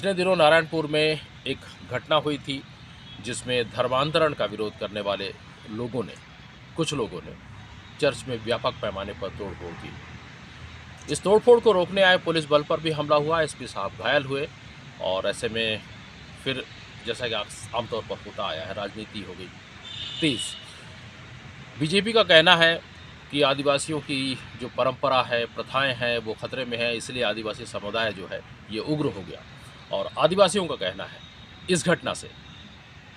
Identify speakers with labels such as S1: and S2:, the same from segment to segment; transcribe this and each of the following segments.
S1: पिछले दिनों नारायणपुर में एक घटना हुई थी जिसमें धर्मांतरण का विरोध करने वाले कुछ लोगों ने चर्च में व्यापक पैमाने पर तोड़फोड़ की। इस तोड़फोड़ को रोकने आए पुलिस बल पर भी हमला हुआ, एसपी साहब घायल हुए और ऐसे में फिर जैसा कि आमतौर पर होता आया है, राजनीति हो गई तेज। बीजेपी का कहना है कि आदिवासियों की जो परंपरा है, प्रथाएं हैं, वो खतरे में है, इसलिए आदिवासी समुदाय जो है ये उग्र हो गया। और आदिवासियों का कहना है इस घटना से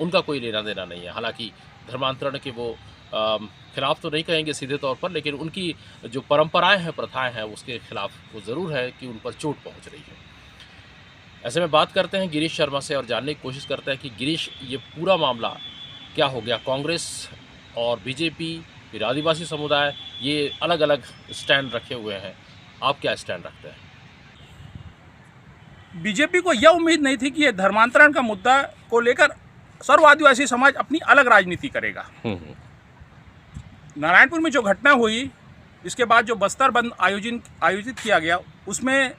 S1: उनका कोई लेना देना नहीं है। हालांकि धर्मांतरण के वो खिलाफ तो नहीं कहेंगे सीधे तौर पर, लेकिन उनकी जो परंपराएं हैं, प्रथाएं हैं, उसके खिलाफ वो ज़रूर है कि उन पर चोट पहुंच रही है। ऐसे में बात करते हैं गिरीश शर्मा से और जानने की कोशिश करते हैं कि गिरीश, ये पूरा मामला क्या हो गया? कांग्रेस और बीजेपी, फिर आदिवासी समुदाय, ये अलग अलग स्टैंड रखे हुए हैं। आप क्या स्टैंड रखते हैं?
S2: बीजेपी को यह उम्मीद नहीं थी कि ये धर्मांतरण का मुद्दा को लेकर सर्व आदिवासी समाज अपनी अलग राजनीति करेगा। नारायणपुर में जो घटना हुई, इसके बाद जो बस्तर बंद आयोजित किया गया, उसमें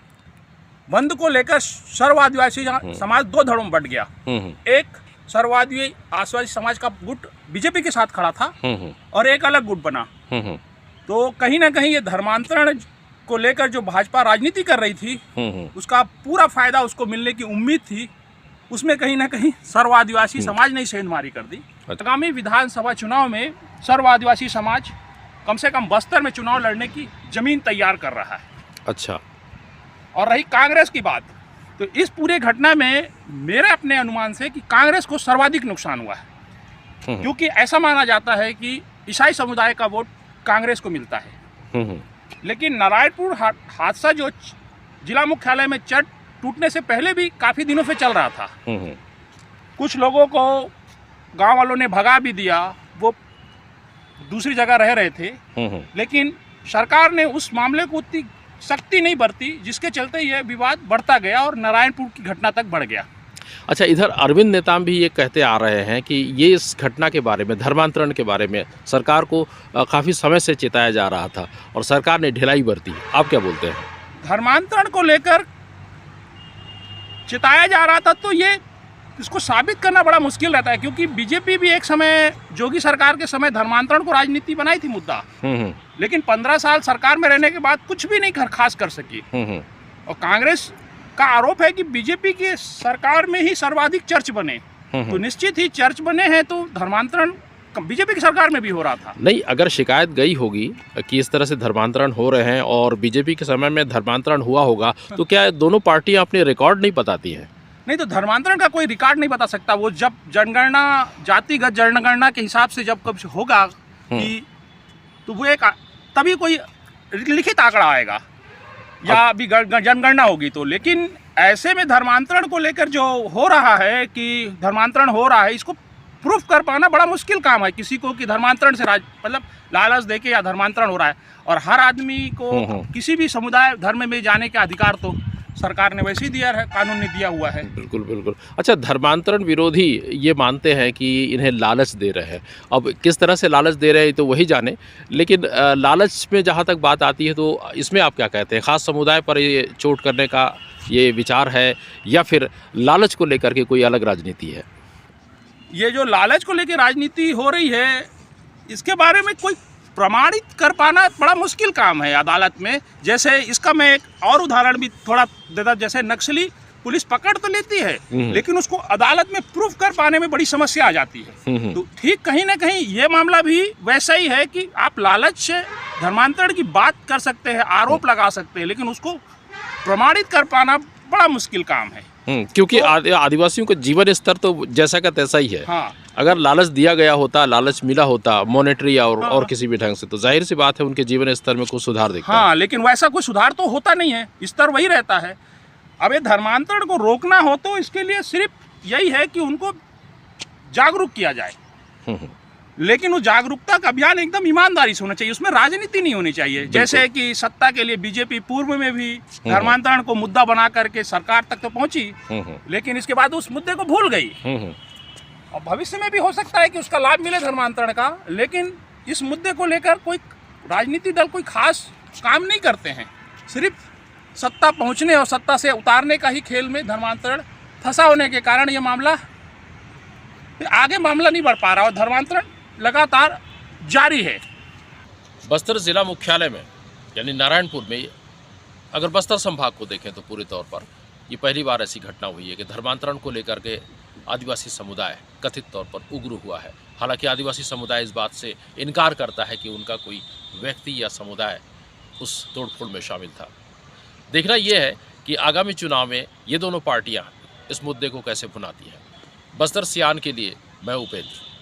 S2: बंद को लेकर सर्व आदिवासी समाज दो धड़ों में बंट गया। एक सर्व आदिवासी समाज का गुट बीजेपी के साथ खड़ा था और एक अलग गुट बना। तो कहीं ना कहीं ये धर्मांतरण को लेकर जो भाजपा राजनीति कर रही थी, उसका पूरा फायदा उसको मिलने की उम्मीद थी। उसमें कहीं ना कहीं सर्व आदिवासी समाज ने सेंधमारी कर दी। आगामी विधानसभा चुनाव में सर्व आदिवासी समाज कम से कम बस्तर में चुनाव लड़ने की जमीन तैयार कर रहा है।
S1: अच्छा।
S2: और रही कांग्रेस की बात, तो इस पूरे घटना में मेरे अपने अनुमान से कि कांग्रेस को सर्वाधिक नुकसान हुआ है, क्योंकि ऐसा माना जाता है कि ईसाई समुदाय का वोट कांग्रेस को मिलता है। लेकिन नारायणपुर हादसा जो जिला मुख्यालय में चर्च टूटने से पहले भी काफ़ी दिनों से चल रहा था। कुछ लोगों को गांव वालों ने भगा भी दिया, वो दूसरी जगह रह रहे थे, लेकिन सरकार ने उस मामले को उतनी सख्ती नहीं बरती, जिसके चलते यह विवाद बढ़ता गया और नारायणपुर की घटना तक बढ़ गया।
S1: अच्छा, इधर अरविंद नेताम भी ये कहते आ रहे हैं कि ये इस घटना के बारे में, धर्मांतरण के बारे में सरकार को काफ़ी समय से चेताया जा रहा था और सरकार ने ढिलाई बरती। आप क्या बोलते हैं?
S2: धर्मांतरण को लेकर चिताया जा रहा था तो ये इसको साबित करना बड़ा मुश्किल रहता है, क्योंकि बीजेपी भी एक समय जोगी सरकार के समय धर्मांतरण को राजनीति बनाई थी मुद्दा, लेकिन 15 साल सरकार में रहने के बाद कुछ भी नहीं खास कर सकी। और कांग्रेस का आरोप है कि बीजेपी की सरकार में ही सर्वाधिक चर्च बने, तो निश्चित ही चर्च बने हैं तो धर्मांतरण बीजेपी की सरकार में भी हो रहा था।
S1: नहीं, अगर शिकायत गई होगी कि इस तरह से धर्मांतरण हो रहे हैं और बीजेपी के समय में धर्मांतरण हुआ होगा, तो क्या दोनों पार्टियां अपने रिकॉर्ड नहीं बताती हैं?
S2: नहीं, तो धर्मांतरण का कोई रिकॉर्ड नहीं बता सकता। वो जब जनगणना, जातिगत जनगणना के हिसाब से जब कब होगा कि तो वो एक तभी कोई लिखित आंकड़ा आएगा या अभी जनगणना होगी तो। लेकिन ऐसे में धर्मांतरण को लेकर जो हो रहा है कि धर्मांतरण हो रहा है, इसको प्रूफ कर पाना बड़ा मुश्किल काम है किसी को कि धर्मांतरण से मतलब लालच देके या धर्मांतरण हो रहा है। और हर आदमी को किसी भी समुदाय धर्म में जाने का अधिकार तो सरकार ने वैसे ही दिया है, कानून ने दिया हुआ है।
S1: बिल्कुल बिल्कुल। अच्छा, धर्मांतरण विरोधी ये मानते हैं कि इन्हें लालच दे रहे हैं। अब किस तरह से लालच दे रहे हैं तो वही जाने, लेकिन लालच में जहाँ तक बात आती है तो इसमें आप क्या कहते हैं? ख़ास समुदाय पर ये चोट करने का ये विचार है या फिर लालच को लेकर के कोई अलग राजनीति है?
S2: ये जो लालच को लेकर राजनीति हो रही है, इसके बारे में कोई प्रमाणित कर पाना बड़ा मुश्किल काम है अदालत में। जैसे इसका मैं एक और उदाहरण भी थोड़ा देता, जैसे नक्सली पुलिस पकड़ तो लेती है, लेकिन उसको अदालत में प्रूफ कर पाने में बड़ी समस्या आ जाती है। तो ठीक कहीं ना कहीं ये मामला भी वैसा ही है कि आप लालच से धर्मांतरण की बात कर सकते हैं, आरोप लगा सकते हैं, लेकिन उसको प्रमाणित कर पाना बड़ा मुश्किल काम है।
S1: क्योंकि आदिवासियों का जीवन स्तर तो जैसा का तैसा ही है।
S2: हाँ।
S1: अगर लालच दिया गया होता, लालच मिला होता मॉनेटरी और किसी भी ढंग से, तो जाहिर सी बात है उनके जीवन स्तर में कुछ सुधार दिखता है।
S2: हाँ, लेकिन वैसा कोई सुधार तो होता नहीं है, स्तर वही रहता है। अब ये धर्मांतरण को रोकना हो तो इसके लिए सिर्फ यही है कि उनको जागरूक किया जाए, लेकिन वो जागरूकता का अभियान एकदम ईमानदारी से होना चाहिए, उसमें राजनीति नहीं होनी चाहिए। जैसे कि सत्ता के लिए बीजेपी पूर्व में भी धर्मांतरण को मुद्दा बना करके सरकार तक तो पहुंची, लेकिन इसके बाद उस मुद्दे को भूल गई। और भविष्य में भी हो सकता है कि उसका लाभ मिले धर्मांतरण का, लेकिन इस मुद्दे को लेकर कोई राजनीतिक दल कोई खास काम नहीं करते हैं। सिर्फ सत्ता पहुंचने और सत्ता से उतारने का ही खेल में धर्मांतरण फंसा होने के कारण ये मामला आगे मामला नहीं बढ़ पा रहा और धर्मांतरण लगातार जारी है।
S1: बस्तर जिला मुख्यालय में यानी नारायणपुर में अगर बस्तर संभाग को देखें तो पूरे तौर पर ये पहली बार ऐसी घटना हुई है कि धर्मांतरण को लेकर के आदिवासी समुदाय कथित तौर पर उग्र हुआ है। हालांकि आदिवासी समुदाय इस बात से इनकार करता है कि उनका कोई व्यक्ति या समुदाय उस तोड़फोड़ में शामिल था। देखना यह है कि आगामी चुनाव में ये दोनों पार्टियां इस मुद्दे को कैसे भुनाती हैं। बस्तर सियान के लिए मैं उपेंद्र।